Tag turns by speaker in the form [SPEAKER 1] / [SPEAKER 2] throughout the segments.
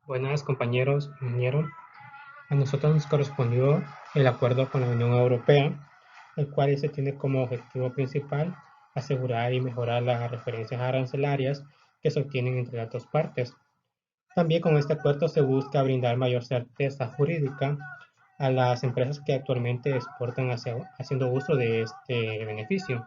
[SPEAKER 1] Buenas compañeros, vinieron. A nosotros nos correspondió el acuerdo con la Unión Europea, el cual se tiene como objetivo principal asegurar y mejorar las referencias arancelarias que se obtienen entre las dos partes. También con este acuerdo se busca brindar mayor certeza jurídica a las empresas que actualmente exportan haciendo uso de este beneficio.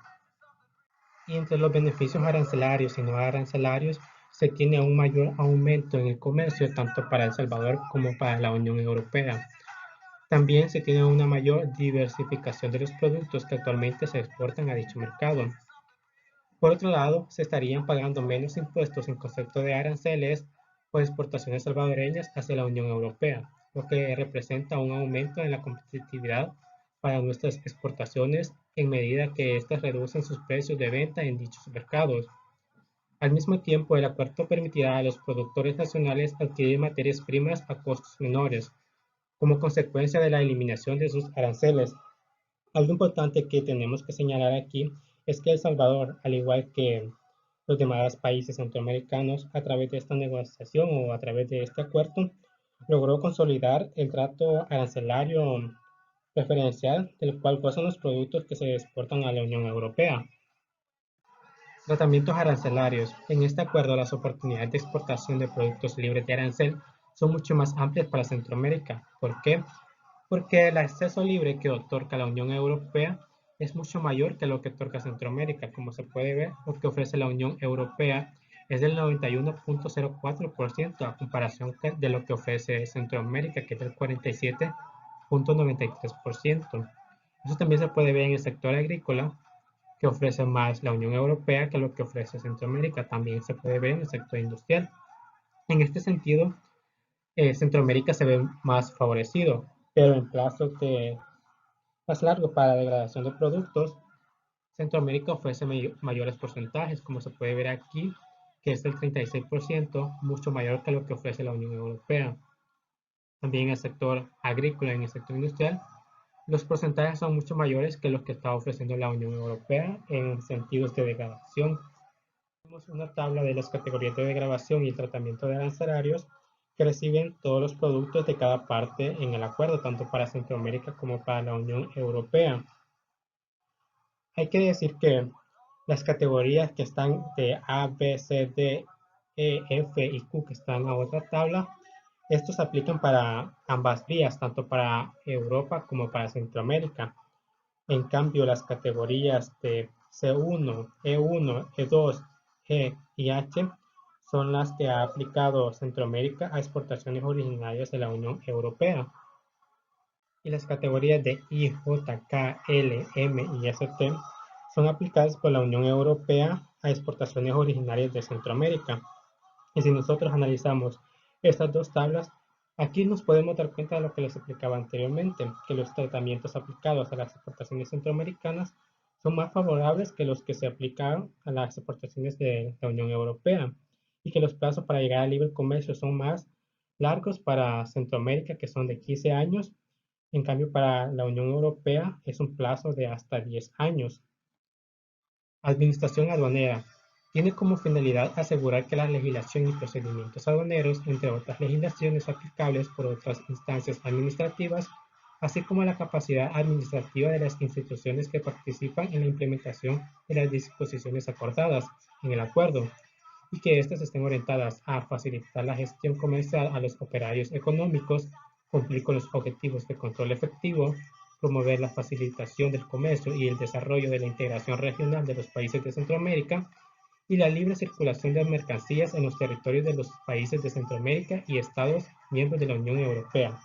[SPEAKER 1] Y entre los beneficios arancelarios y no arancelarios se tiene un mayor aumento en el comercio tanto para El Salvador como para la Unión Europea. También se tiene una mayor diversificación de los productos que actualmente se exportan a dicho mercado. Por otro lado, se estarían pagando menos impuestos en concepto de aranceles por exportaciones salvadoreñas hacia la Unión Europea, lo que representa un aumento en la competitividad para nuestras exportaciones en medida que éstas reducen sus precios de venta en dichos mercados. Al mismo tiempo, el acuerdo permitirá a los productores nacionales adquirir materias primas a costos menores, como consecuencia de la eliminación de sus aranceles. Algo importante que tenemos que señalar aquí es que El Salvador, al igual que los demás países centroamericanos, a través de esta negociación o a través de este acuerdo, logró consolidar el trato arancelario preferencial del cual gozan los productos que se exportan a la Unión Europea. Tratamientos arancelarios. En este acuerdo, las oportunidades de exportación de productos libres de arancel son mucho más amplias para Centroamérica. ¿Por qué? Porque el acceso libre que otorga la Unión Europea es mucho mayor que lo que otorga Centroamérica. Como se puede ver, lo que ofrece la Unión Europea es del 91.04% a comparación de lo que ofrece Centroamérica, que es del 47.93%. Eso también se puede ver en el sector agrícola, que ofrece más la Unión Europea que lo que ofrece Centroamérica. También se puede ver en el sector industrial. En este sentido, Centroamérica se ve más favorecido, pero en plazos más largos para la degradación de productos, Centroamérica ofrece mayores porcentajes, como se puede ver aquí, que es el 36%, mucho mayor que lo que ofrece la Unión Europea. También en el sector agrícola y en el sector industrial, los porcentajes son mucho mayores que los que está ofreciendo la Unión Europea en sentidos de degradación. Tenemos una tabla de las categorías de degradación y el tratamiento de arancelarios que reciben todos los productos de cada parte en el acuerdo, tanto para Centroamérica como para la Unión Europea. Hay que decir que las categorías que están de A, B, C, D, E, F y Q que están en la otra tabla, estos se aplican para ambas vías, tanto para Europa como para Centroamérica. En cambio, las categorías de C1, E1, E2, G y H son las que ha aplicado Centroamérica a exportaciones originarias de la Unión Europea. Y las categorías de I, J, K, L, M y ST son aplicadas por la Unión Europea a exportaciones originarias de Centroamérica. Y si nosotros analizamos estas dos tablas, aquí nos podemos dar cuenta de lo que les explicaba anteriormente, que los tratamientos aplicados a las exportaciones centroamericanas son más favorables que los que se aplican a las exportaciones de la Unión Europea y que los plazos para llegar al libre comercio son más largos para Centroamérica, que son de 15 años. En cambio, para la Unión Europea es un plazo de hasta 10 años. Administración aduanera. Tiene como finalidad asegurar que la legislación y procedimientos aduaneros, entre otras legislaciones aplicables por otras instancias administrativas, así como la capacidad administrativa de las instituciones que participan en la implementación de las disposiciones acordadas en el acuerdo, y que éstas estén orientadas a facilitar la gestión comercial a los operarios económicos, cumplir con los objetivos de control efectivo, promover la facilitación del comercio y el desarrollo de la integración regional de los países de Centroamérica y la libre circulación de mercancías en los territorios de los países de Centroamérica y Estados miembros de la Unión Europea.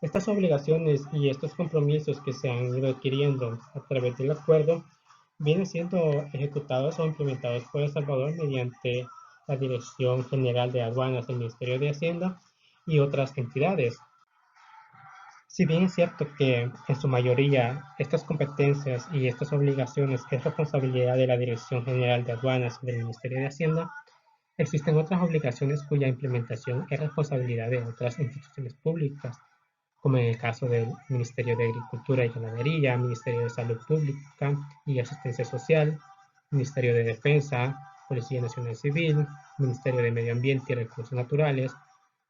[SPEAKER 1] Estas obligaciones y estos compromisos que se han ido adquiriendo a través del acuerdo vienen siendo ejecutados o implementados por El Salvador mediante la Dirección General de Aduanas del Ministerio de Hacienda y otras entidades. Si bien es cierto que en su mayoría estas competencias y estas obligaciones es responsabilidad de la Dirección General de Aduanas y del Ministerio de Hacienda, existen otras obligaciones cuya implementación es responsabilidad de otras instituciones públicas, como en el caso del Ministerio de Agricultura y Ganadería, Ministerio de Salud Pública y Asistencia Social, Ministerio de Defensa, Policía Nacional Civil, Ministerio de Medio Ambiente y Recursos Naturales,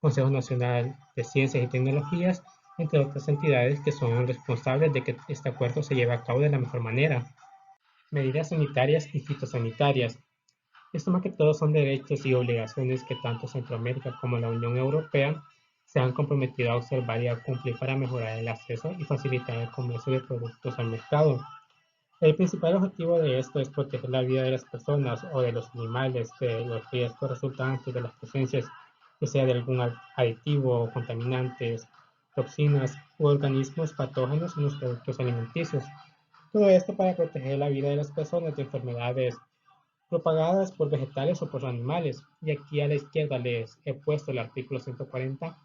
[SPEAKER 1] Consejo Nacional de Ciencias y Tecnologías, entre otras entidades que son responsables de que este acuerdo se lleve a cabo de la mejor manera. Medidas sanitarias y fitosanitarias. Esto más que todo son derechos y obligaciones que tanto Centroamérica como la Unión Europea se han comprometido a observar y a cumplir para mejorar el acceso y facilitar el comercio de productos al mercado. El principal objetivo de esto es proteger la vida de las personas o de los animales de los riesgos resultantes de las presencias, ya sea de algún aditivo, contaminantes, toxinas u organismos patógenos en los productos alimenticios. Todo esto para proteger la vida de las personas de enfermedades propagadas por vegetales o por animales. Y aquí a la izquierda les he puesto el artículo 140,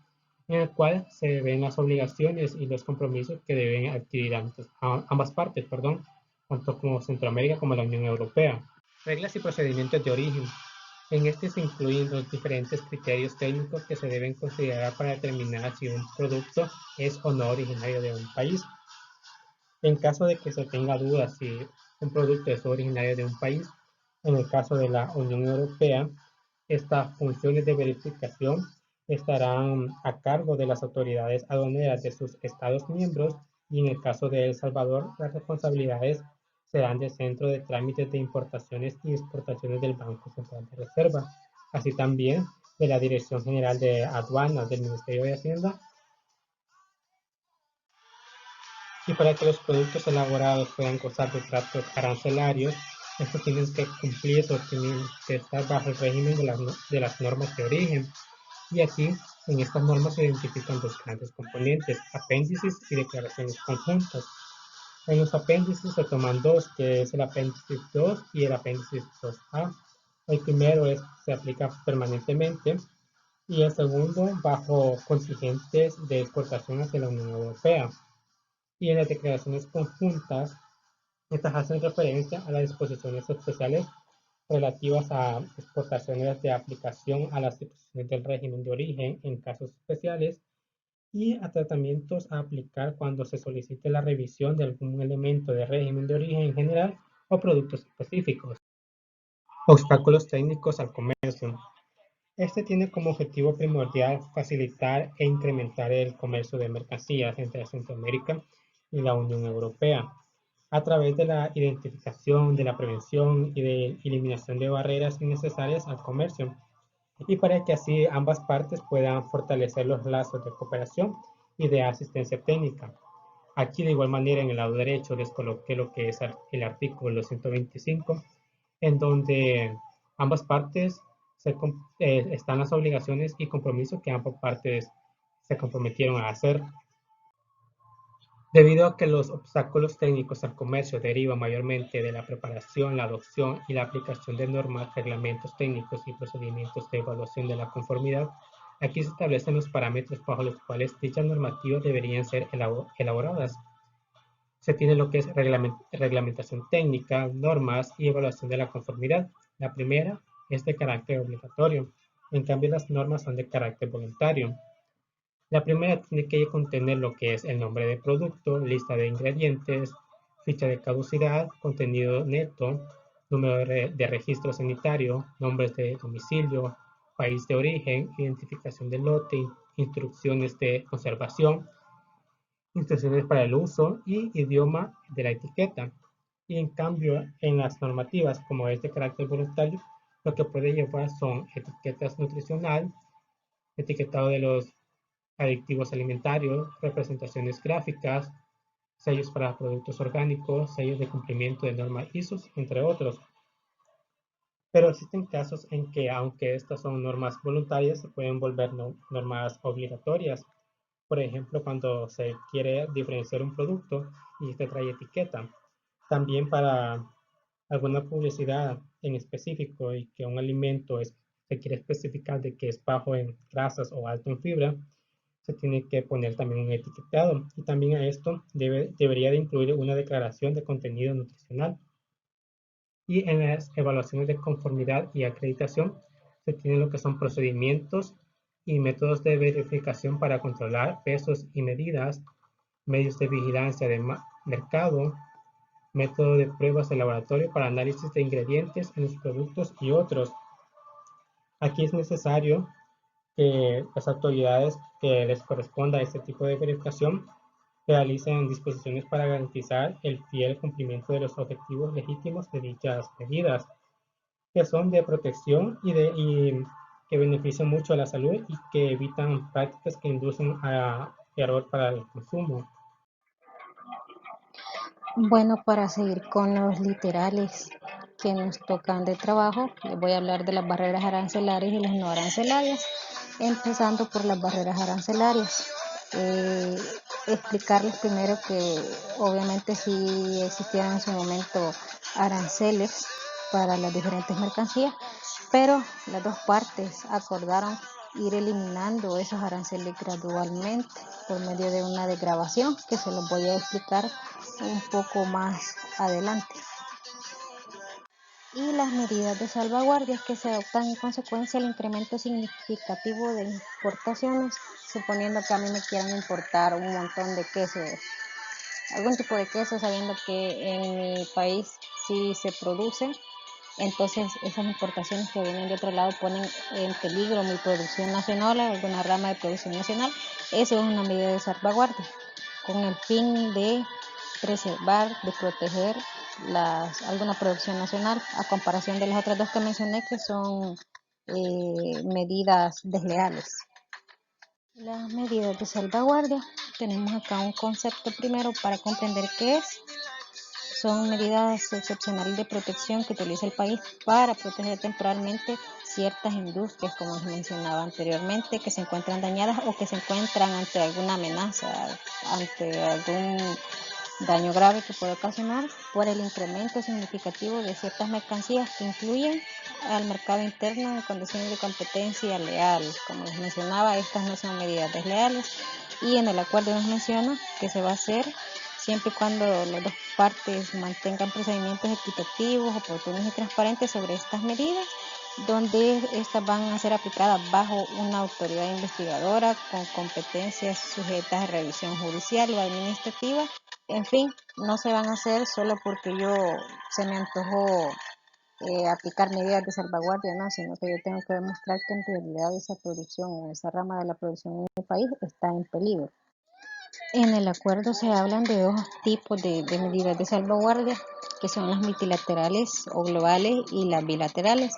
[SPEAKER 1] en el cual se ven las obligaciones y los compromisos que deben adquirir ambas partes, perdón, tanto como Centroamérica como la Unión Europea. Reglas y procedimientos de origen. En este se incluyen los diferentes criterios técnicos que se deben considerar para determinar si un producto es o no originario de un país. En caso de que se tenga dudas si un producto es originario de un país, en el caso de la Unión Europea, estas funciones de verificación estarán a cargo de las autoridades aduaneras de sus Estados miembros y en el caso de El Salvador, las responsabilidades serán del Centro de Trámites de Importaciones y Exportaciones del Banco Central de Reserva, así también de la Dirección General de Aduanas del Ministerio de Hacienda. Y para que los productos elaborados puedan gozar de tratos arancelarios, estos tienen que cumplir o tienen que estar bajo el régimen de las normas de origen. Y aquí, en estas normas se identifican dos grandes componentes, apéndices y declaraciones conjuntas. En los apéndices se toman dos, que es el apéndice 2 y el apéndice 2A. El primero se aplica permanentemente y el segundo bajo contingentes de exportación hacia la Unión Europea. Y en las declaraciones conjuntas, estas hacen referencia a las disposiciones especiales relativas a exportaciones de aplicación a las disposiciones del régimen de origen en casos especiales y a tratamientos a aplicar cuando se solicite la revisión de algún elemento de régimen de origen en general o productos específicos. Obstáculos técnicos al comercio. Este tiene como objetivo primordial facilitar e incrementar el comercio de mercancías entre Centroamérica y la Unión Europea a través de la identificación, de la prevención y de eliminación de barreras innecesarias al comercio y para que así ambas partes puedan fortalecer los lazos de cooperación y de asistencia técnica. Aquí de igual manera en el lado derecho les coloqué lo que es el artículo 125, en donde ambas partes están las obligaciones y compromisos que ambas partes se comprometieron a hacer. Debido a que los obstáculos técnicos al comercio derivan mayormente de la preparación, la adopción y la aplicación de normas, reglamentos técnicos y procedimientos de evaluación de la conformidad, aquí se establecen los parámetros bajo los cuales dichas normativas deberían ser elaboradas. Se tiene lo que es reglamentación técnica, normas y evaluación de la conformidad. La primera es de carácter obligatorio, en cambio las normas son de carácter voluntario. La primera tiene que contener lo que es el nombre del producto, lista de ingredientes, ficha de caducidad, contenido neto, número de registro sanitario, nombres de domicilio, país de origen, identificación del lote, instrucciones de conservación, instrucciones para el uso y idioma de la etiqueta. Y en cambio, en las normativas, como es de carácter voluntario, lo que puede llevar son etiquetas nutricional, etiquetado de los aditivos alimentarios, representaciones gráficas, sellos para productos orgánicos, sellos de cumplimiento de normas ISO, entre otros. Pero existen casos en que, aunque estas son normas voluntarias, se pueden volver normas obligatorias. Por ejemplo, cuando se quiere diferenciar un producto y este trae etiqueta. También para alguna publicidad en específico y que un alimento se quiere especificar de que es bajo en grasas o alto en fibra, se tiene que poner también un etiquetado. Y también a esto debería de incluir una declaración de contenido nutricional. Y en las evaluaciones de conformidad y acreditación se tienen lo que son procedimientos y métodos de verificación para controlar pesos y medidas, medios de vigilancia de mercado, método de pruebas de laboratorio para análisis de ingredientes en los productos y otros. Aquí es necesario que las autoridades que les corresponda a este tipo de verificación realicen disposiciones para garantizar el fiel cumplimiento de los objetivos legítimos de dichas medidas, que son de protección y que benefician mucho a la salud y que evitan prácticas que inducen a error para el consumo.
[SPEAKER 2] Bueno, para seguir con los literales que nos tocan de trabajo, les voy a hablar de las barreras arancelarias y las no arancelarias, empezando por las barreras arancelarias. Eh, Explicarles primero que obviamente sí existieron en su momento aranceles para las diferentes mercancías, pero las dos partes acordaron ir eliminando esos aranceles gradualmente por medio de una desgravación que se los voy a explicar un poco más adelante. Y las medidas de salvaguardia que se adoptan en consecuencia al incremento significativo de importaciones, suponiendo que a mí me quieran importar un montón de quesos, algún tipo de queso, sabiendo que en mi país sí se produce. Entonces esas importaciones que vienen de otro lado ponen en peligro mi producción nacional, alguna rama de producción nacional. Eso es una medida de salvaguardia, con el fin de preservar, de proteger alguna producción nacional, a comparación de las otras dos que mencioné, que son medidas desleales. Las medidas de salvaguardia, tenemos acá un concepto primero para comprender qué es. Son medidas excepcionales de protección que utiliza el país para proteger temporalmente ciertas industrias, como les mencionaba anteriormente, que se encuentran dañadas o que se encuentran ante alguna amenaza, ante algún daño grave que puede ocasionar por el incremento significativo de ciertas mercancías que incluyen al mercado interno en condiciones de competencia leal. Como les mencionaba, estas no son medidas desleales y en el acuerdo nos menciona que se va a hacer siempre y cuando las dos partes mantengan procedimientos equitativos, oportunos y transparentes sobre estas medidas, donde estas van a ser aplicadas bajo una autoridad investigadora con competencias sujetas a revisión judicial o administrativa. En fin, no se van a hacer solo porque se me antojó aplicar medidas de salvaguardia, no, sino que yo tengo que demostrar que en realidad esa producción o esa rama de la producción en el país está en peligro. En el acuerdo se hablan de dos tipos de medidas de salvaguardia, que son las multilaterales o globales y las bilaterales.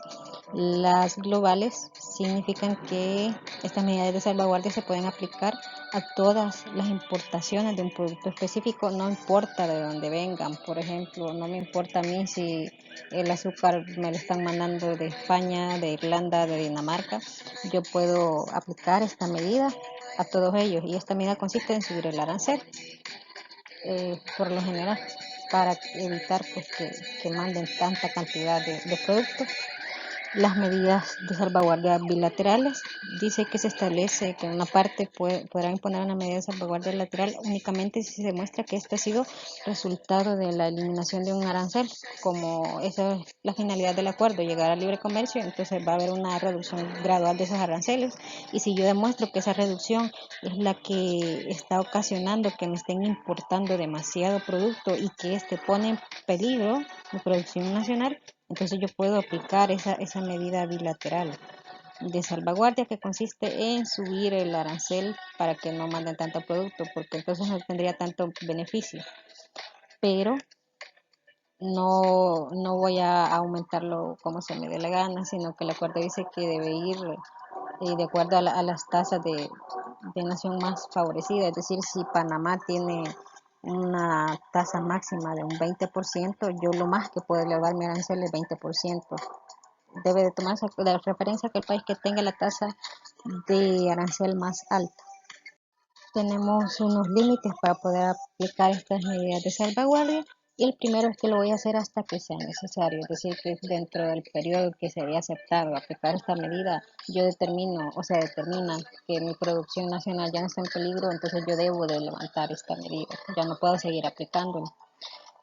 [SPEAKER 2] Las globales significan que estas medidas de salvaguardia se pueden aplicar a todas las importaciones de un producto específico, no importa de dónde vengan. Por ejemplo, no me importa a mí si el azúcar me lo están mandando de España, de Irlanda, de Dinamarca. Yo puedo aplicar esta medida a todos ellos y esta medida consiste en subir el arancel por lo general para evitar pues que manden tanta cantidad de productos. Las medidas de salvaguardia bilaterales dice que se establece que una parte podrá imponer una medida de salvaguardia bilateral únicamente si se demuestra que este ha sido resultado de la eliminación de un arancel, como esa es la finalidad del acuerdo, llegar al libre comercio. Entonces va a haber una reducción gradual de esos aranceles y si yo demuestro que esa reducción es la que está ocasionando que me estén importando demasiado producto y que este pone en peligro mi producción nacional, entonces yo puedo aplicar esa medida bilateral de salvaguardia que consiste en subir el arancel para que no manden tanto producto, porque entonces no tendría tanto beneficio. Pero no voy a aumentarlo como se me dé la gana, sino que el acuerdo dice que debe ir de acuerdo a las tasas de nación más favorecida. Es decir, si Panamá tiene una tasa máxima de un 20%, yo lo más que puedo elevar mi arancel es 20%. Debe de tomarse de referencia que el país que tenga la tasa de arancel más alta. Tenemos unos límites para poder aplicar estas medidas de salvaguardia y el primero es que lo voy a hacer hasta que sea necesario, es decir, que dentro del periodo que sería aceptado aplicar esta medida, yo determino, o se determina que mi producción nacional ya no está en peligro, entonces yo debo de levantar esta medida, ya no puedo seguir aplicándola.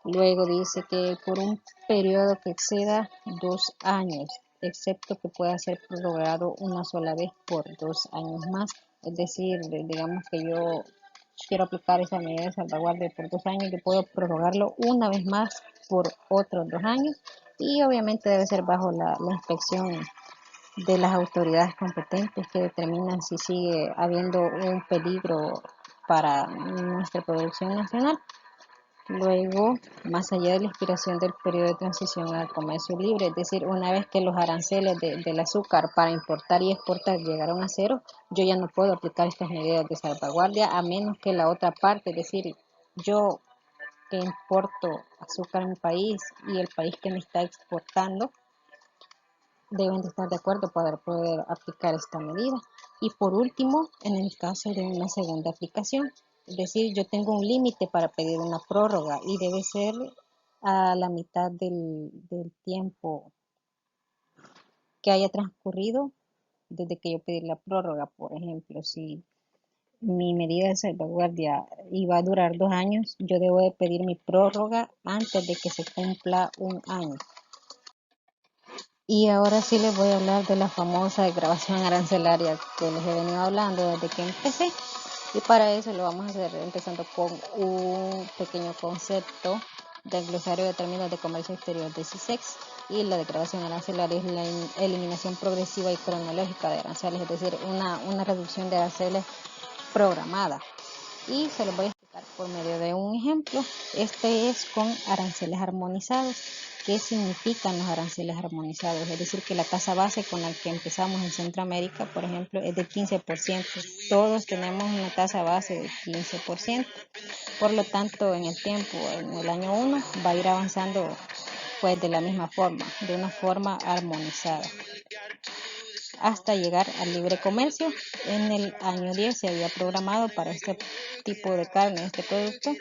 [SPEAKER 2] Luego dice que por un periodo que exceda 2 años, excepto que pueda ser prorrogado una sola vez por 2 años más. Es decir, digamos que yo quiero aplicar esa medida de salvaguardia por 2 años, yo puedo prorrogarlo una vez más por otros 2 años y obviamente debe ser bajo la inspección de las autoridades competentes que determinan si sigue habiendo un peligro para nuestra producción nacional. Luego, más allá de la expiración del periodo de transición al comercio libre, es decir, una vez que los aranceles del azúcar para importar y exportar llegaron a cero, yo ya no puedo aplicar estas medidas de salvaguardia a menos que la otra parte, es decir, yo que importo azúcar en mi país y el país que me está exportando, deben de estar de acuerdo para poder aplicar esta medida. Y por último, en el caso de una segunda aplicación, es decir, yo tengo un límite para pedir una prórroga y debe ser a la mitad del tiempo que haya transcurrido desde que yo pedí la prórroga. Por ejemplo, si mi medida de salvaguardia iba a durar 2 años, yo debo de pedir mi prórroga antes de que se cumpla un año. Y ahora sí les voy a hablar de la famosa desgravación arancelaria que les he venido hablando desde que empecé. Y para eso lo vamos a hacer empezando con un pequeño concepto del glosario de términos de comercio exterior de CICEX. Y la desgravación arancelaria es la eliminación progresiva y cronológica de aranceles, es decir, una reducción de aranceles programada. Y se los voy a explicar por medio de un ejemplo. Este es con aranceles armonizados. ¿Qué significan los aranceles armonizados? Es decir, que la tasa base con la que empezamos en Centroamérica, por ejemplo, es del 15%. Todos tenemos una tasa base del 15%. Por lo tanto, en el tiempo, en el año 1, va a ir avanzando pues de la misma forma, de una forma armonizada, hasta llegar al libre comercio. En el año 10 se había programado para este tipo de carne, este producto,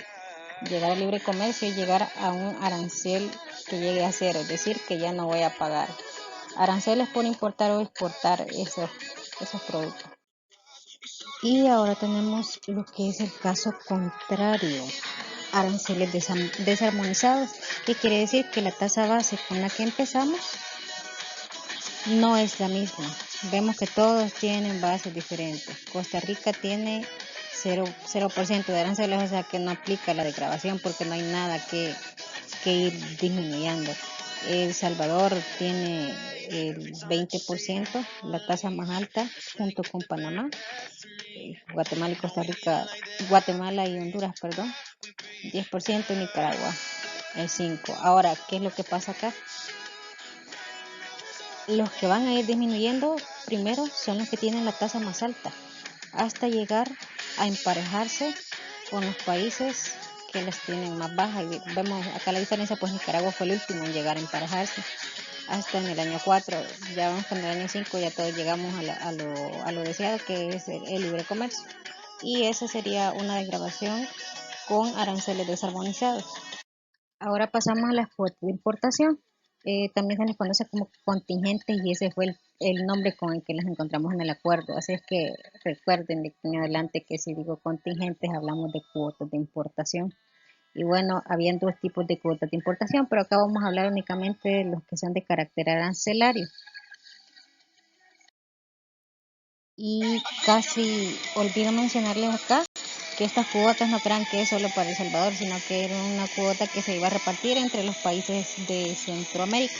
[SPEAKER 2] llegar al libre comercio y llegar a un arancel que llegue a cero, es decir, que ya no voy a pagar aranceles por importar o exportar esos productos. Y ahora tenemos lo que es el caso contrario, aranceles desarmonizados, que quiere decir que la tasa base con la que empezamos no es la misma. Vemos que todos tienen bases diferentes. Costa Rica tiene 0% de aranceles, o sea que no aplica la desgravación porque no hay nada que ir disminuyendo. El Salvador tiene el 20%, la tasa más alta, junto con Panamá. Guatemala y Costa Rica, Guatemala y Honduras, perdón, 10%, Nicaragua el 5%. Ahora, ¿qué es lo que pasa acá? Los que van a ir disminuyendo primero son los que tienen la tasa más alta, hasta llegar a emparejarse con los países que las tienen más bajas. Y vemos acá la diferencia, pues Nicaragua fue el último en llegar a emparejarse, hasta en el año 4, ya vamos con el año 5, ya todos llegamos a lo deseado, que es el libre comercio. Y esa sería una desgravación con aranceles desarmonizados. Ahora pasamos a las cuotas de importación. También se les conoce como contingentes y ese fue el nombre con el que las encontramos en el acuerdo. Así es que recuerden de aquí en adelante que si digo contingentes hablamos de cuotas de importación. Y bueno, habían dos tipos de cuotas de importación, pero acá vamos a hablar únicamente de los que son de carácter arancelario. Y casi olvido mencionarles acá que estas cuotas no crean que es solo para El Salvador, sino que era una cuota que se iba a repartir entre los países de Centroamérica.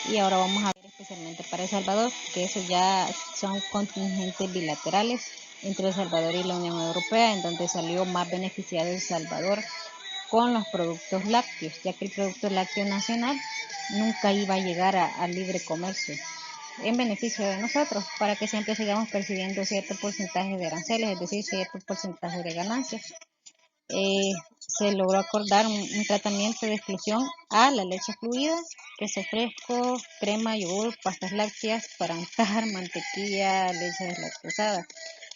[SPEAKER 2] Y ahora vamos a ver especialmente para El Salvador, que eso ya son contingentes bilaterales entre El Salvador y la Unión Europea, en donde salió más beneficiado El Salvador con los productos lácteos, ya que el producto lácteo nacional nunca iba a llegar al libre comercio en beneficio de nosotros, para que siempre sigamos percibiendo cierto porcentaje de aranceles, es decir, cierto porcentaje de ganancias. Se logró acordar un tratamiento de exclusión a la leche fluida, queso fresco, crema, yogur, pastas lácteas, para untar, mantequilla, leche deslactosada.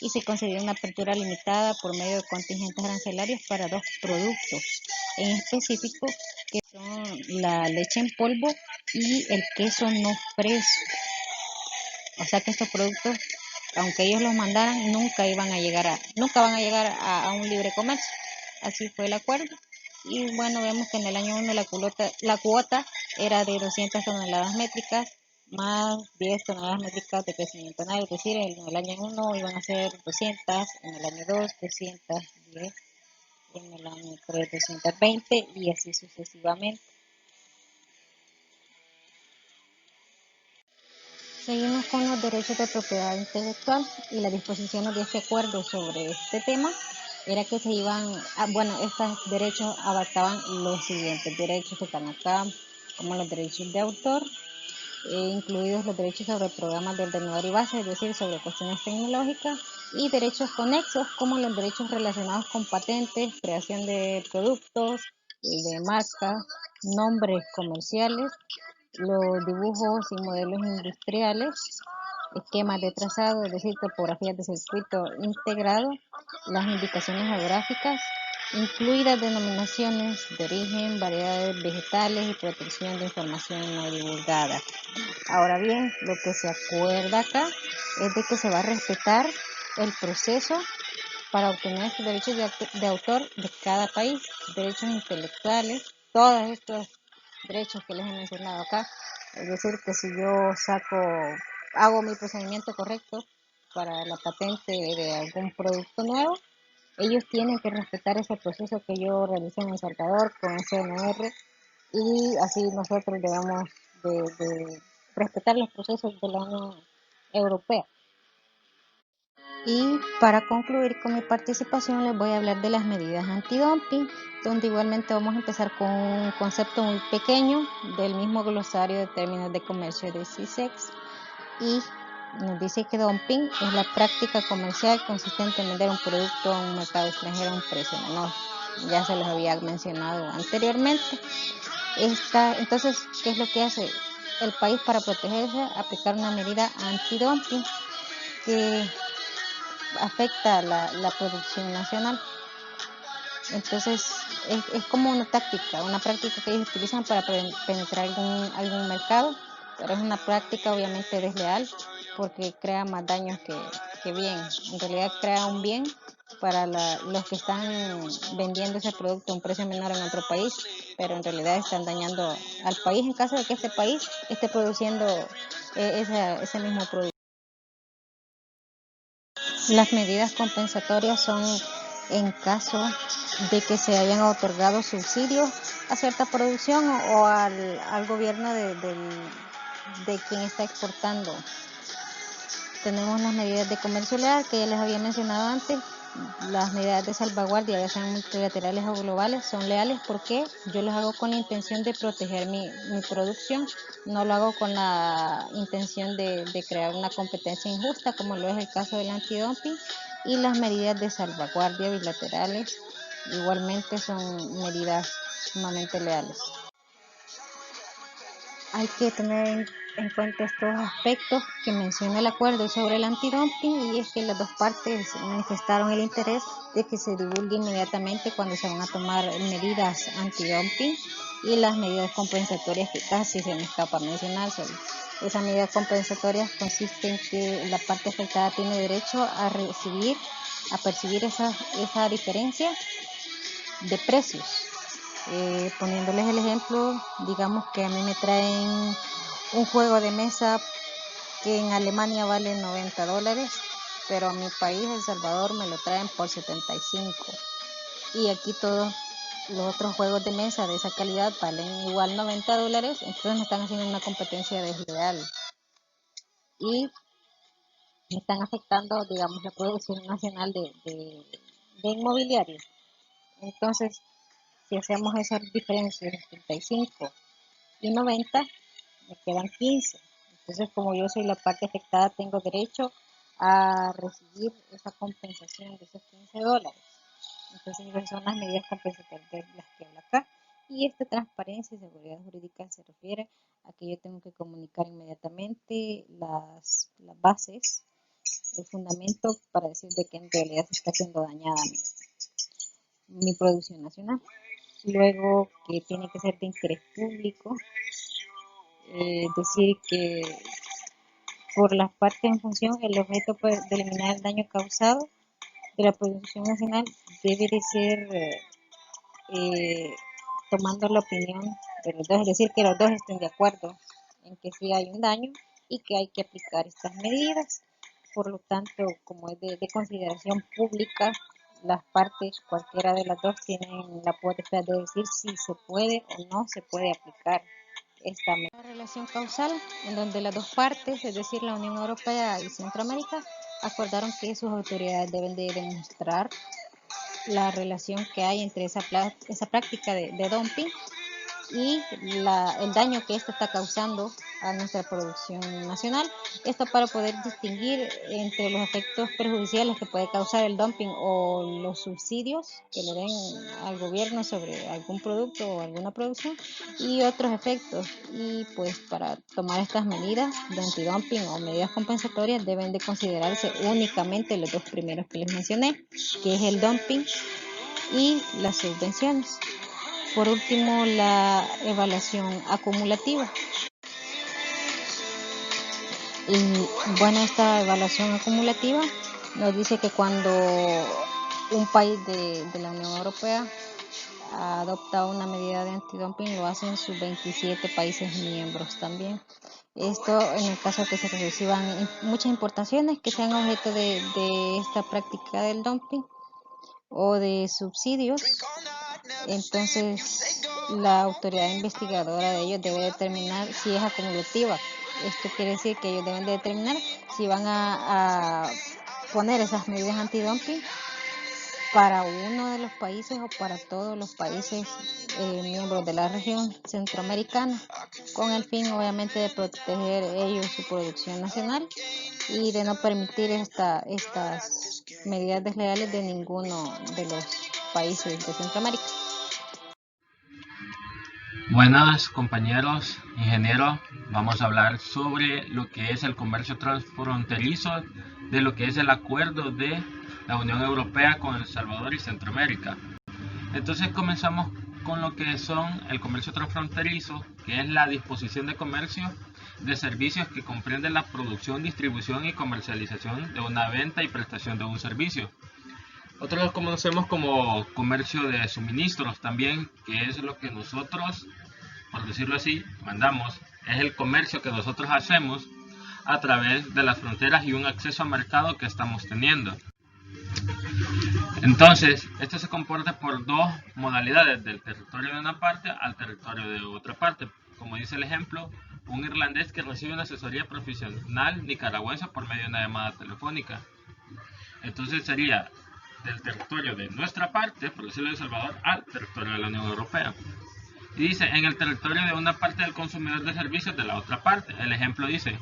[SPEAKER 2] Y se concedió una apertura limitada por medio de contingentes arancelarios para dos productos en específico, que son la leche en polvo y el queso no fresco. O sea que estos productos, aunque ellos los mandaran, nunca van a llegar a un libre comercio. Así fue el acuerdo. Y bueno, vemos que en el año 1 la cuota era de 200 toneladas métricas, más 10 toneladas métricas de crecimiento anual. Es decir, en el año 1 iban a ser 200, en el año 2 210, en el año 3 220 y así sucesivamente. Seguimos con los derechos de propiedad intelectual y las disposiciones de este acuerdo sobre este tema era que se iban, estos derechos abarcaban los siguientes derechos que están acá, como los derechos de autor, incluidos los derechos sobre programas de ordenador y base, es decir, sobre cuestiones tecnológicas, y derechos conexos como los derechos relacionados con patentes, creación de productos, de marcas, nombres comerciales, los dibujos y modelos industriales, esquemas de trazado, es decir, topografías de circuito integrado, las indicaciones geográficas, incluidas denominaciones de origen, variedades vegetales y protección de información no divulgada. Ahora bien, lo que se acuerda acá es de que se va a respetar el proceso para obtener estos derechos de autor de cada país, derechos intelectuales, todos estos derechos que les he mencionado acá. Es decir, que si yo hago mi procedimiento correcto para la patente de algún producto nuevo, ellos tienen que respetar ese proceso que yo realicé en El Salvador con CNR, y así nosotros debemos de respetar los procesos de la Unión Europea. Y para concluir con mi participación les voy a hablar de las medidas antidumping, donde igualmente vamos a empezar con un concepto muy pequeño del mismo glosario de términos de comercio de CISEX, y nos dice que dumping es la práctica comercial consistente en vender un producto a un mercado extranjero a un precio menor. Ya se los había mencionado anteriormente. Entonces, ¿qué es lo que hace el país para protegerse? Aplicar una medida antidumping que afecta la producción nacional. Entonces es como una práctica que ellos utilizan para penetrar algún mercado, pero es una práctica obviamente desleal porque crea más daños que bien. En realidad crea un bien para los que están vendiendo ese producto a un precio menor en otro país, pero en realidad están dañando al país en caso de que este país esté produciendo ese mismo producto. Las medidas compensatorias son en caso de que se hayan otorgado subsidios a cierta producción o al gobierno de quien está exportando. Tenemos las medidas de comercio leal, que ya les había mencionado antes. Las medidas de salvaguardia, ya sean multilaterales o globales, son leales porque yo las hago con la intención de proteger mi producción, no lo hago con la intención de crear una competencia injusta, como lo es el caso del antidumping. Y las medidas de salvaguardia bilaterales igualmente son medidas sumamente leales. Hay que tener en cuenta estos aspectos que menciona el acuerdo sobre el antidumping, y es que las dos partes manifestaron el interés de que se divulgue inmediatamente cuando se van a tomar medidas antidumping y las medidas compensatorias, que casi se me escapa mencionárselo. Esas medidas compensatorias consisten en que la parte afectada tiene derecho a percibir esa diferencia de precios. Poniéndoles el ejemplo, digamos que a mí me traen un juego de mesa que en Alemania vale $90, pero a mi país, El Salvador, me lo traen por 75. Y aquí todos los otros juegos de mesa de esa calidad valen igual $90, entonces me están haciendo una competencia desleal y me están afectando, digamos, la producción nacional de inmobiliario. Entonces, si hacemos esa diferencia de 75 y 90, me quedan 15. Entonces, como yo soy la parte afectada, tengo derecho a recibir esa compensación de esos $15. Entonces, esas son las medidas compensatorias de las que habla acá. Y esta transparencia y seguridad jurídica se refiere a que yo tengo que comunicar inmediatamente las bases, el fundamento para decir de que en realidad se está haciendo dañada mi producción nacional. Luego, que tiene que ser de interés público, decir que por las partes en función, el objeto de eliminar el daño causado de la producción nacional debe de ser tomando la opinión de los dos, es decir, que los dos estén de acuerdo en que sí hay un daño y que hay que aplicar estas medidas. Por lo tanto, como es de consideración pública, las partes, cualquiera de las dos, tienen la potestad de decir si se puede o no se puede aplicar esta relación causal, en donde las dos partes, es decir, la Unión Europea y Centroamérica, acordaron que sus autoridades deben de demostrar la relación que hay entre esa práctica de dumping y el daño que ésta está causando a nuestra producción nacional. Esto para poder distinguir entre los efectos perjudiciales que puede causar el dumping o los subsidios que le den al gobierno sobre algún producto o alguna producción y otros efectos. Y pues para tomar estas medidas de antidumping o medidas compensatorias deben de considerarse únicamente los dos primeros que les mencioné, que es el dumping y las subvenciones. Por último, la evaluación acumulativa. Y bueno, esta evaluación acumulativa nos dice que cuando un país de la Unión Europea adopta una medida de antidumping, lo hacen sus 27 países miembros también. Esto en el caso de que se reciban muchas importaciones que sean objeto de esta práctica del dumping o de subsidios. Entonces, la autoridad investigadora de ellos debe determinar si es acumulativa. Esto quiere decir que ellos deben de determinar si van a poner esas medidas antidumping para uno de los países o para todos los países miembros de la región centroamericana, con el fin obviamente de proteger ellos su producción nacional y de no permitir estas medidas desleales de ninguno de los países de Centroamérica.
[SPEAKER 3] Buenas compañeros, ingenieros, vamos a hablar sobre lo que es el comercio transfronterizo, de lo que es el acuerdo de la Unión Europea con El Salvador y Centroamérica. Entonces comenzamos con lo que son el comercio transfronterizo, que es la disposición de comercio de servicios que comprenden la producción, distribución y comercialización de una venta y prestación de un servicio. Otros los conocemos como comercio de suministros también, que es lo que nosotros, por decirlo así, mandamos. Es el comercio que nosotros hacemos a través de las fronteras y un acceso al mercado que estamos teniendo. Entonces, esto se comporta por dos modalidades, del territorio de una parte al territorio de otra parte. Como dice el ejemplo, un irlandés que recibe una asesoría profesional nicaragüense por medio de una llamada telefónica. Entonces sería del territorio de nuestra parte, por decirlo de El Salvador, al territorio de la Unión Europea. Y dice, en el territorio de una parte del consumidor de servicios de la otra parte. El ejemplo dice,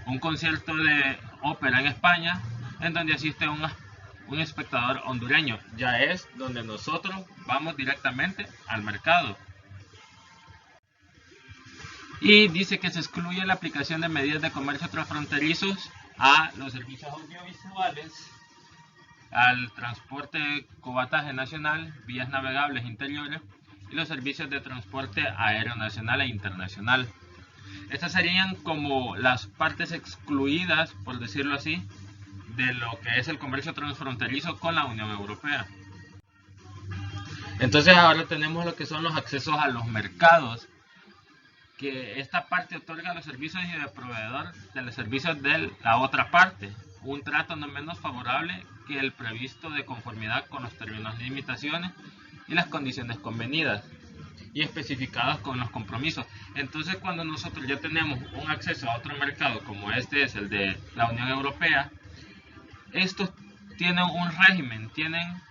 [SPEAKER 3] un concierto de ópera en España, en donde asiste un espectador hondureño. Ya es donde nosotros vamos directamente al mercado. Y dice que se excluye la aplicación de medidas de comercio transfronterizos a los servicios audiovisuales, al transporte cubataje nacional, vías navegables interiores y los servicios de transporte aéreo nacional e internacional. Estas serían como las partes excluidas, por decirlo así, de lo que es el comercio transfronterizo con la Unión Europea. Entonces ahora tenemos lo que son los accesos a los mercados, que esta parte otorga los servicios y el proveedor de los servicios de la otra parte un trato no menos favorable que el previsto de conformidad con los términos y limitaciones y las condiciones convenidas y especificadas con los compromisos. Entonces, cuando nosotros ya tenemos un acceso a otro mercado como este es el de la Unión Europea, estos tienen un régimen, tienen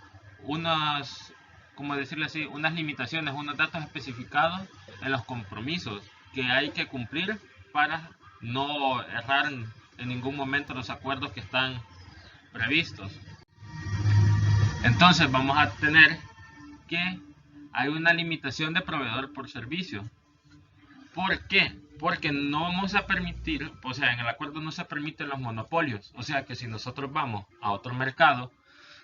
[SPEAKER 3] unas, como decirlo así, unas limitaciones, unos datos especificados en los compromisos que hay que cumplir para no errar en ningún momento los acuerdos que están previstos. Entonces vamos a tener que hay una limitación de proveedor por servicio. ¿Por qué? Porque no vamos a permitir, o sea, en el acuerdo no se permiten los monopolios. O sea que si nosotros vamos a otro mercado,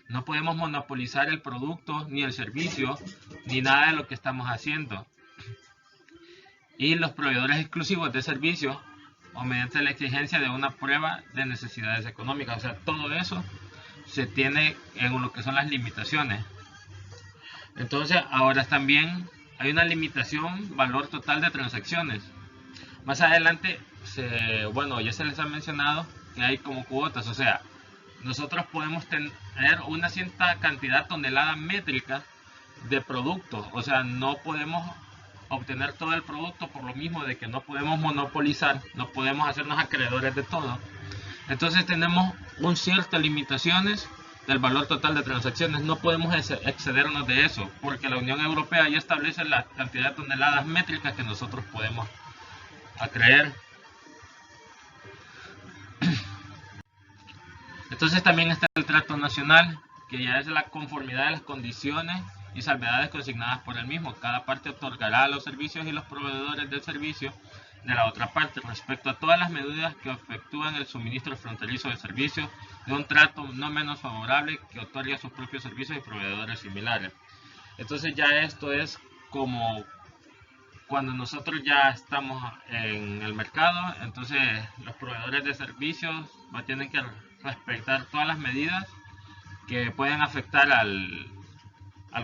[SPEAKER 3] no podemos monopolizar el producto, ni el servicio, ni nada de lo que estamos haciendo. Y los proveedores exclusivos de servicios, o mediante la exigencia de una prueba de necesidades económicas. O sea, todo eso se tiene en lo que son las limitaciones. Entonces, ahora también hay una limitación valor total de transacciones. Más adelante, ya se les ha mencionado que hay como cuotas. O sea, nosotros podemos tener una cierta cantidad tonelada métrica de productos. O sea, no podemos obtener todo el producto por lo mismo de que no podemos monopolizar, no podemos hacernos acreedores de todo. Entonces tenemos un ciertas limitaciones del valor total de transacciones, no podemos excedernos de eso, porque la Unión Europea ya establece la cantidad de toneladas métricas que nosotros podemos acreer. Entonces también está el trato nacional, que ya es la conformidad de las condiciones y salvedades consignadas por el mismo. Cada parte otorgará a los servicios y los proveedores del servicio de la otra parte respecto a todas las medidas que efectúan el suministro fronterizo de servicios de un trato no menos favorable que otorgue a sus propios servicios y proveedores similares. Entonces ya esto es como cuando nosotros ya estamos en el mercado, entonces los proveedores de servicios tienen que respetar todas las medidas que pueden afectar al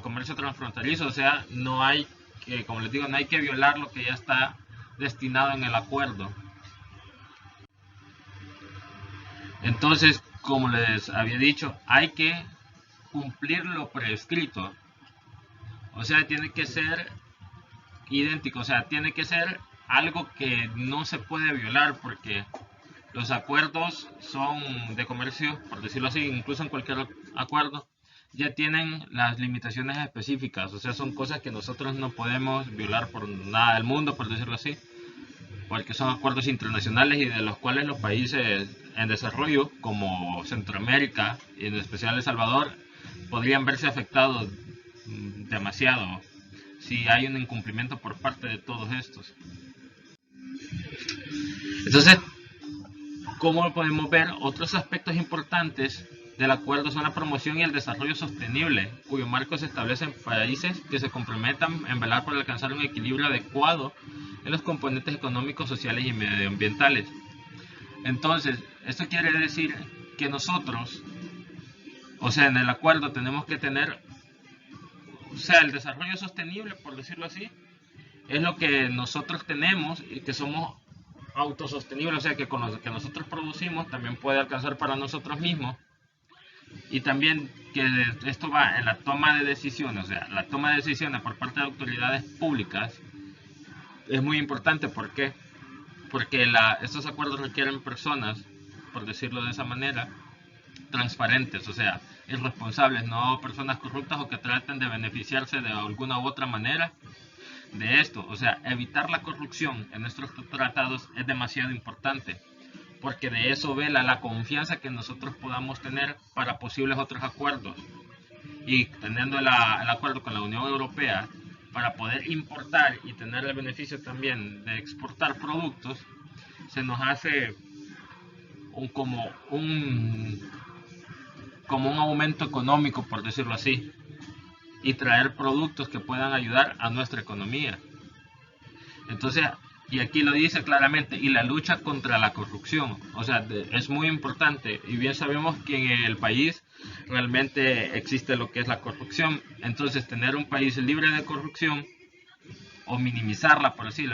[SPEAKER 3] comercio transfronterizo. O sea, no hay que, como les digo, no hay que violar lo que ya está destinado en el acuerdo. Entonces, como les había dicho, hay que cumplir lo prescrito. O sea, tiene que ser idéntico, o sea, tiene que ser algo que no se puede violar, porque los acuerdos son de comercio, por decirlo así, incluso en cualquier acuerdo, ya tienen las limitaciones específicas, o sea, son cosas que nosotros no podemos violar por nada del mundo, por decirlo así, porque son acuerdos internacionales y de los cuales los países en desarrollo, como Centroamérica y en especial El Salvador, podrían verse afectados demasiado si hay un incumplimiento por parte de todos estos. Entonces, como podemos ver, otros aspectos importantes del acuerdo son la promoción y el desarrollo sostenible, cuyo marco se establece en países que se comprometan en velar por alcanzar un equilibrio adecuado en los componentes económicos, sociales y medioambientales. Entonces, esto quiere decir que nosotros, o sea, en el acuerdo tenemos que tener, o sea, el desarrollo sostenible, por decirlo así, es lo que nosotros tenemos y que somos autosostenibles, o sea, que con lo que nosotros producimos también puede alcanzar para nosotros mismos. Y también que esto va en la toma de decisiones, o sea, la toma de decisiones por parte de autoridades públicas es muy importante. ¿Por qué? Porque estos acuerdos requieren personas, por decirlo de esa manera, transparentes, o sea, irresponsables, no personas corruptas o que traten de beneficiarse de alguna u otra manera de esto. O sea, evitar la corrupción en nuestros tratados es demasiado importante, porque de eso vela la confianza que nosotros podamos tener para posibles otros acuerdos. Y teniendo el acuerdo con la Unión Europea para poder importar y tener el beneficio también de exportar productos, se nos hace como un aumento económico, por decirlo así, y traer productos que puedan ayudar a nuestra economía. Entonces, y aquí lo dice claramente, y la lucha contra la corrupción, o sea, es muy importante, y bien sabemos que en el país realmente existe lo que es la corrupción. Entonces, tener un país libre de corrupción, o minimizarla, por así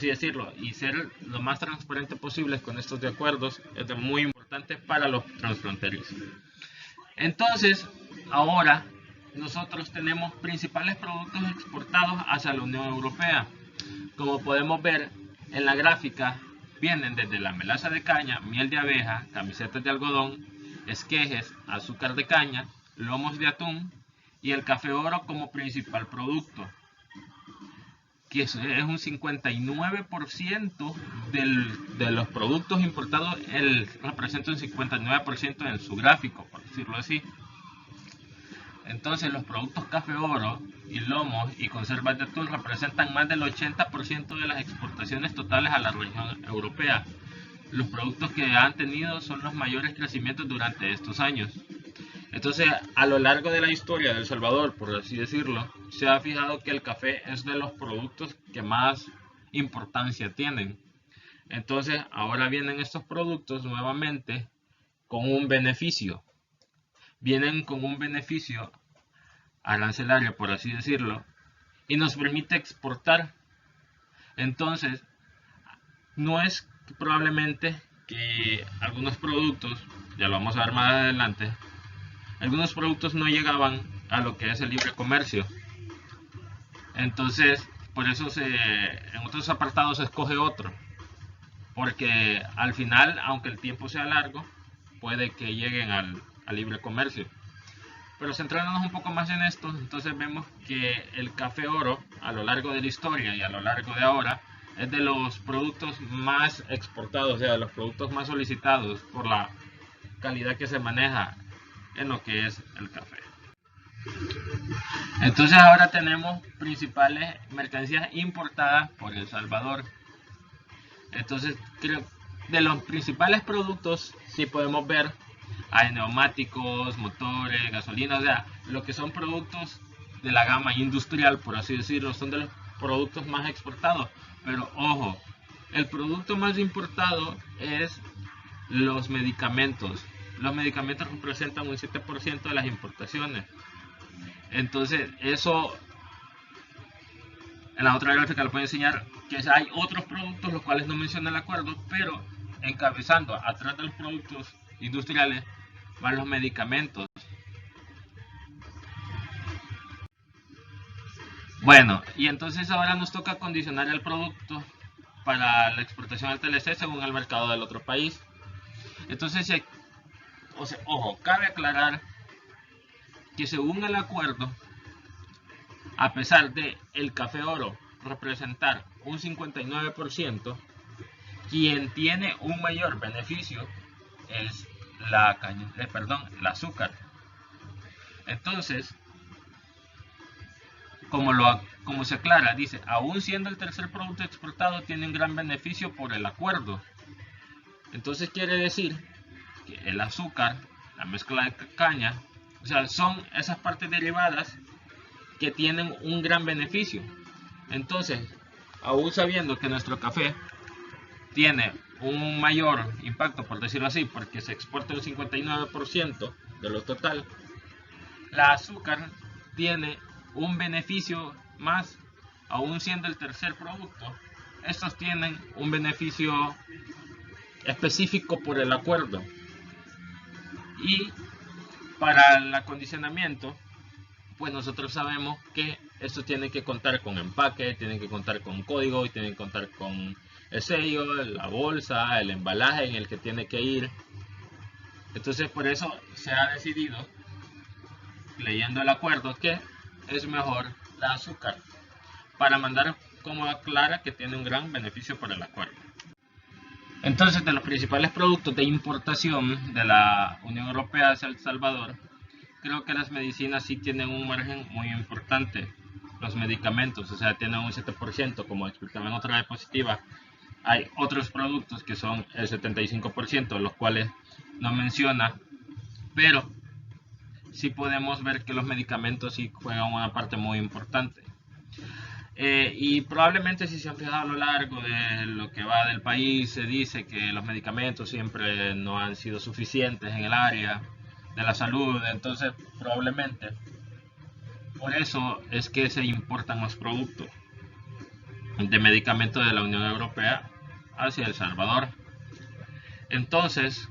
[SPEAKER 3] decirlo, y ser lo más transparente posible con estos de acuerdos, es muy importante para los transfronterizos. Entonces, ahora nosotros tenemos principales productos exportados hacia la Unión Europea. Como podemos ver en la gráfica, vienen desde la melaza de caña, miel de abeja, camisetas de algodón, esquejes, azúcar de caña, lomos de atún y el café oro como principal producto, que es un 59% de los productos importados, representa un 59% en su gráfico, por decirlo así. Entonces los productos café oro y lomos y conservas de atún representan más del 80% de las exportaciones totales a la región europea. Los productos que han tenido son los mayores crecimientos durante estos años. Entonces, a lo largo de la historia de El Salvador, por así decirlo, se ha fijado que el café es de los productos que más importancia tienen. Entonces, ahora vienen estos productos nuevamente con un beneficio. Vienen con un beneficio arancelario, por así decirlo, y nos permite exportar. Entonces, no es probablemente que algunos productos, ya lo vamos a ver más adelante, algunos productos no llegaban a lo que es el libre comercio. Entonces, por eso en otros apartados se escoge otro, porque al final, aunque el tiempo sea largo, puede que lleguen al libre comercio. Pero centrándonos un poco más en esto, entonces vemos que el café oro a lo largo de la historia y a lo largo de ahora es de los productos más exportados, o sea, de los productos más solicitados por la calidad que se maneja en lo que es el café. Entonces ahora tenemos principales mercancías importadas por El Salvador. Entonces creo de los principales productos sí podemos ver hay neumáticos, motores, gasolina, o sea, lo que son productos de la gama industrial, por así decirlo, son de los productos más exportados. Pero ojo, el producto más importado es los medicamentos. Los medicamentos representan un 7% de las importaciones. Entonces, eso en la otra gráfica lo puedo enseñar, que hay otros productos los cuales no menciona el acuerdo, pero encabezando atrás de los productos industriales van los medicamentos. Bueno, y entonces ahora nos toca condicionar el producto para la exportación al TLC según el mercado del otro país. Entonces, ojo, cabe aclarar que según el acuerdo, a pesar de el café oro representar un 59%, quien tiene un mayor beneficio es el azúcar. Entonces, como se aclara, dice, aún siendo el tercer producto exportado, tiene un gran beneficio por el acuerdo. Entonces quiere decir que el azúcar, la mezcla de caña, o sea, son esas partes derivadas que tienen un gran beneficio. Entonces, aún sabiendo que nuestro café tiene un mayor impacto, por decirlo así, porque se exporta un 59% de lo total, la azúcar tiene un beneficio más, aún siendo el tercer producto. Estos tienen un beneficio específico por el acuerdo. Y para el acondicionamiento, pues nosotros sabemos que esto tiene que contar con empaque, tiene que contar con código y tiene que contar con el sello, la bolsa, el embalaje en el que tiene que ir. Entonces por eso se ha decidido, leyendo el acuerdo, que es mejor la azúcar, para mandar como aclara que tiene un gran beneficio por el acuerdo. Entonces, de los principales productos de importación de la Unión Europea hacia El Salvador, creo que las medicinas sí tienen un margen muy importante. Los medicamentos, o sea, tienen un 7%, como explicaba en otra diapositiva. Hay otros productos que son el 75%, los cuales no menciona, pero sí podemos ver que los medicamentos sí juegan una parte muy importante. Y probablemente si se han fijado a lo largo de lo que va del país, se dice que los medicamentos siempre no han sido suficientes en el área de la salud, entonces probablemente por eso es que se importan los productos de medicamentos de la Unión Europea hacia El Salvador. Entonces,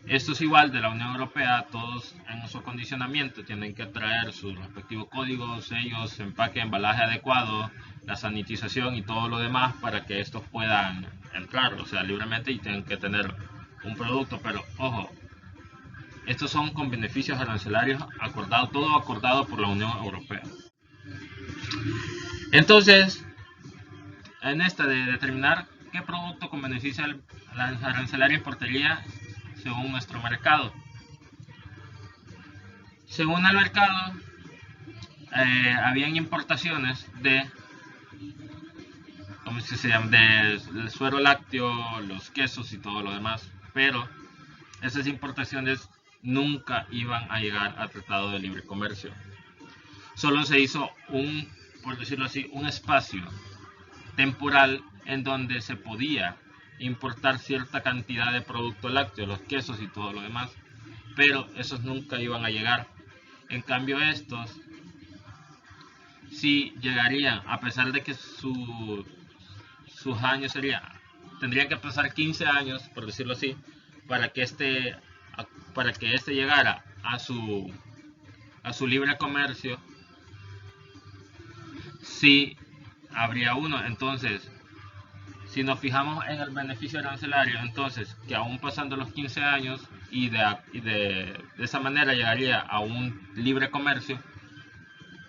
[SPEAKER 3] esto es igual de la Unión Europea, todos en su acondicionamiento tienen que traer sus respectivos códigos, sellos, empaque, embalaje adecuado, la sanitización y todo lo demás para que estos puedan entrar, o sea, libremente, y tienen que tener un producto, pero ojo, estos son con beneficios arancelarios acordados, todo acordado por la Unión Europea. Entonces, en esta de determinar qué producto con beneficio arancelario importaría según nuestro mercado. Según el mercado, habían importaciones ¿cómo se llama? Del suero lácteo, los quesos y todo lo demás, pero esas importaciones nunca iban a llegar al Tratado de Libre Comercio. Solo se hizo por decirlo así, un espacio temporal en donde se podía importar cierta cantidad de producto lácteo, los quesos y todo lo demás, pero esos nunca iban a llegar. En cambio estos sí llegarían, a pesar de que sus años tendrían que pasar 15 años, por decirlo así, para que este llegara a su libre comercio. Sí habría uno. Entonces, si nos fijamos en el beneficio arancelario, entonces que aún pasando los 15 años y de esa manera llegaría a un libre comercio,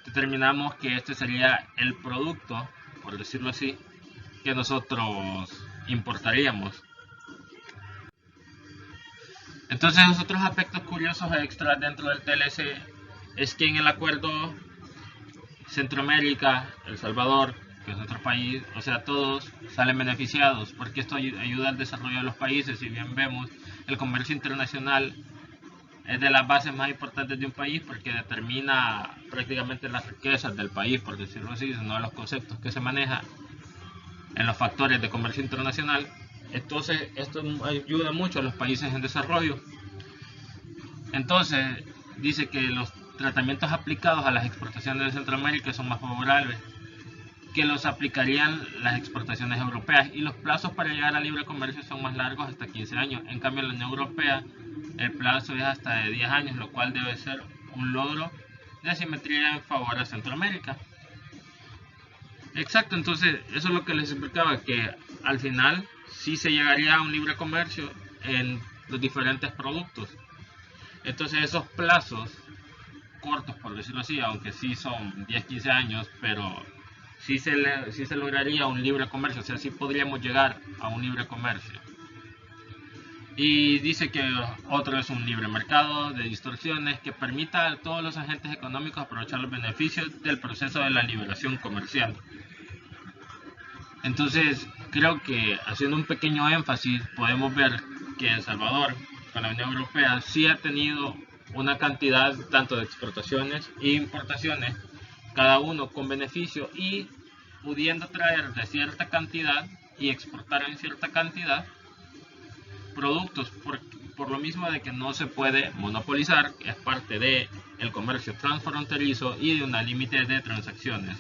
[SPEAKER 3] determinamos que este sería el producto, por decirlo así, que nosotros importaríamos. Entonces, otros aspectos curiosos extras dentro del TLC es que en el acuerdo Centroamérica, El Salvador, que es nuestro país, o sea, todos salen beneficiados porque esto ayuda al desarrollo de los países. Si bien vemos, el comercio internacional es de las bases más importantes de un país porque determina prácticamente las riquezas del país, por decirlo así, es uno de los conceptos que se maneja en los factores de comercio internacional. Entonces, esto ayuda mucho a los países en desarrollo. Entonces, dice que los tratamientos aplicados a las exportaciones de Centroamérica son más favorables que los aplicarían las exportaciones europeas, y los plazos para llegar al libre comercio son más largos, hasta 15 años. En cambio, en la Unión Europea el plazo es hasta de 10 años, lo cual debe ser un logro de asimetría en favor de Centroamérica. Exacto, entonces eso es lo que les explicaba, que al final sí se llegaría a un libre comercio en los diferentes productos. Entonces esos plazos cortos, por decirlo así, aunque sí son 10-15 años, pero sí se lograría un libre comercio, o sea, sí podríamos llegar a un libre comercio. Y dice que otro es un libre mercado de distorsiones que permita a todos los agentes económicos aprovechar los beneficios del proceso de la liberación comercial. Entonces, creo que haciendo un pequeño énfasis, podemos ver que El Salvador, con la Unión Europea, sí ha tenido una cantidad tanto de exportaciones e importaciones, cada uno con beneficio y pudiendo traer de cierta cantidad y exportar en cierta cantidad productos, por lo mismo de que no se puede monopolizar, es parte del comercio transfronterizo y de un límite de transacciones.